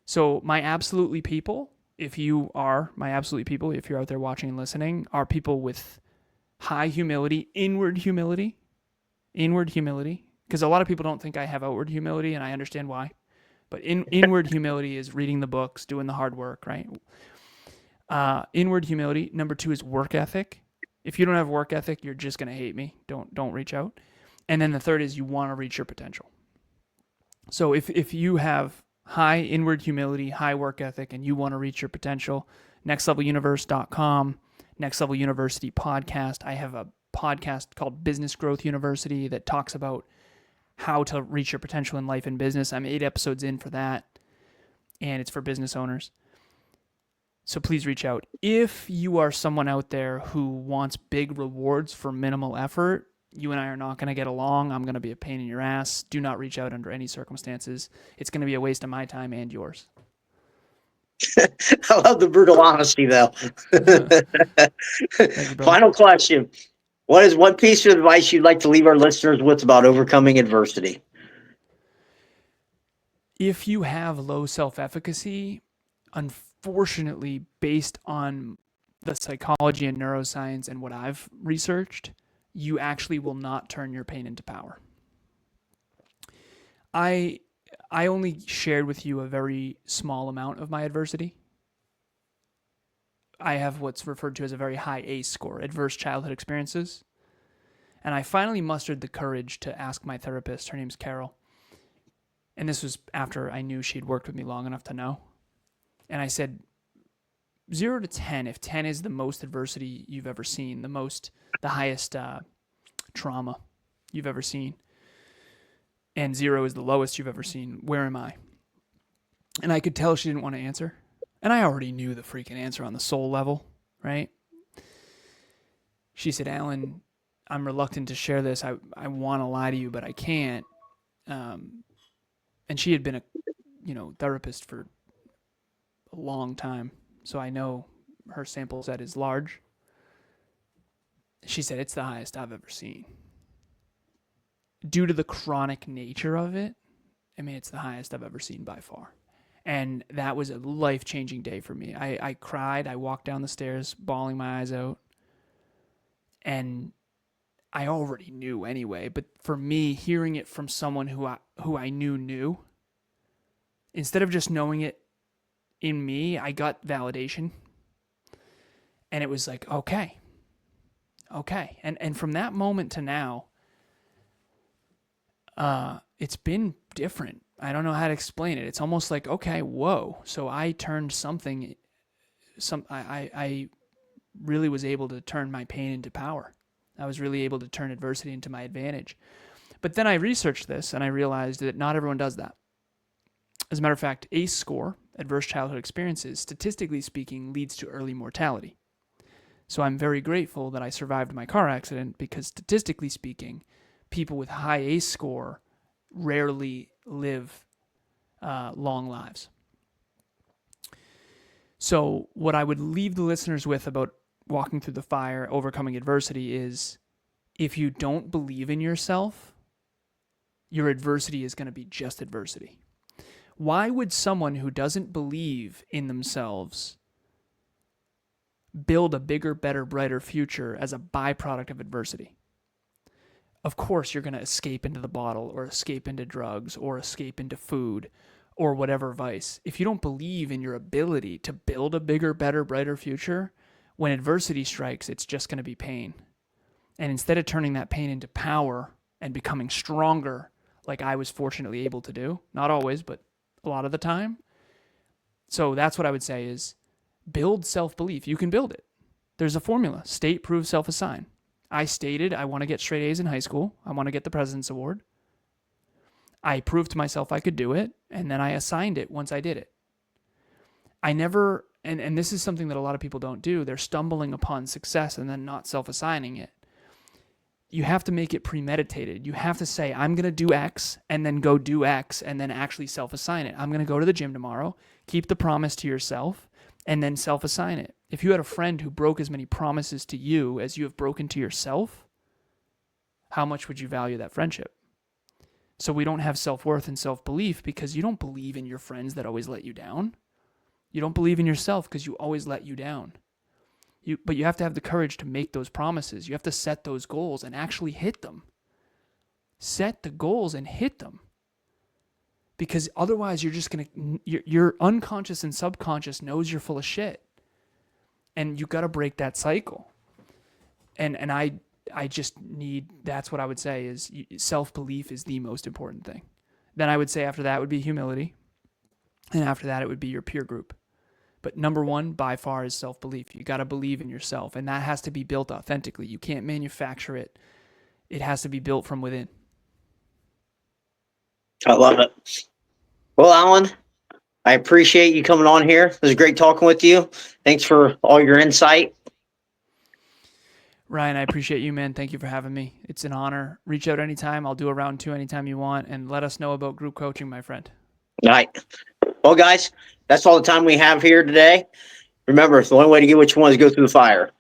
So my absolutely people, if you are my absolute people, if you're out there watching and listening, are people with high humility, inward humility, because a lot of people don't think I have outward humility, and I understand why. But inward humility is reading the books, doing the hard work, right? Inward humility. Number 2 is work ethic. If you don't have work ethic, you're just going to hate me. Don't reach out. And then the third is you want to reach your potential. So if you have high inward humility, high work ethic, and you want to reach your potential, nextleveluniverse.com, Next Level University podcast. I have a podcast called Business Growth University that talks about how to reach your potential in life and business. I'm 8 episodes in for that, and it's for business owners. So please reach out. If you are someone out there who wants big rewards for minimal effort, you and I are not going to get along. I'm going to be a pain in your ass. Do not reach out under any circumstances. It's going to be a waste of my time and yours.
I love the brutal honesty, though.
Thank you, brother.
Final question. What is one piece of advice you'd like to leave our listeners with about overcoming adversity?
If you have low self-efficacy, unfortunately, based on the psychology and neuroscience and what I've researched, you actually will not turn your pain into power. I only shared with you a very small amount of my adversity. I have what's referred to as a very high ACE score, adverse childhood experiences. And I finally mustered the courage to ask my therapist, her name's Carol, and this was after I knew she'd worked with me long enough to know. And I said, 0 to 10, if 10 is the most adversity you've ever seen, the highest trauma you've ever seen, and 0 is the lowest you've ever seen, where am I? And I could tell she didn't want to answer. And I already knew the freaking answer on the soul level, right? She said, Alan, I'm reluctant to share this. I want to lie to you, but I can't. And she had been a therapist for a long time, so I know her sample set is large. She said, it's the highest I've ever seen. Due to the chronic nature of it, I mean, it's the highest I've ever seen by far. And that was a life-changing day for me. I cried. I walked down the stairs, bawling my eyes out. And I already knew anyway, but for me, hearing it from someone who I knew, instead of just knowing it in me, I got validation. And it was like, okay. And from that moment to now, it's been different. I don't know how to explain it. It's almost like, okay, whoa. So I turned I really was able to turn my pain into power. I was really able to turn adversity into my advantage. But then I researched this and I realized that not everyone does that. As a matter of fact, ACE score, adverse childhood experiences, statistically speaking, leads to early mortality. So I'm very grateful that I survived my car accident because statistically speaking, people with high ACE score rarely live long lives. So what I would leave the listeners with about walking through the fire, overcoming adversity is if you don't believe in yourself, your adversity is going to be just adversity. Why would someone who doesn't believe in themselves build a bigger, better, brighter future as a byproduct of adversity? Of course, you're going to escape into the bottle or escape into drugs or escape into food or whatever vice, if you don't believe in your ability to build a bigger, better, brighter future, when adversity strikes, it's just going to be pain. And instead of turning that pain into power and becoming stronger, like I was fortunately able to do, not always, but a lot of the time. So that's what I would say is build self-belief. You can build it. There's a formula: state, prove, self-assign. I stated I want to get straight A's in high school. I want to get the President's Award. I proved to myself I could do it, and then I assigned it once I did it. I never, and this is something that a lot of people don't do, they're stumbling upon success and then not self-assigning it. You have to make it premeditated. You have to say, I'm going to do X, and then go do X, and then actually self-assign it. I'm going to go to the gym tomorrow, keep the promise to yourself, and then self-assign it. If you had a friend who broke as many promises to you as you have broken to yourself, how much would you value that friendship? So we don't have self-worth and self-belief because you don't believe in your friends that always let you down. You don't believe in yourself because you always let you down. But you have to have the courage to make those promises. You have to set those goals and actually hit them. Set the goals and hit them. Because otherwise you're just going to, your unconscious and subconscious knows you're full of shit. And you got to break that cycle. And I just need, that's what I would say is self-belief is the most important thing. Then I would say after that would be humility. And after that, it would be your peer group. But number one, by far, is self-belief. You got to believe in yourself. And that has to be built authentically. You can't manufacture it. It has to be built from within.
I love it. Well, Alan, I appreciate you coming on here. It was great talking with you. Thanks for all your insight.
Ryan, I appreciate you, man. Thank you for having me. It's an honor. Reach out anytime. I'll do a round 2 anytime you want. And let us know about group coaching, my friend.
All right. Well, guys, that's all the time we have here today. Remember, the only way to get what you want is go through the fire.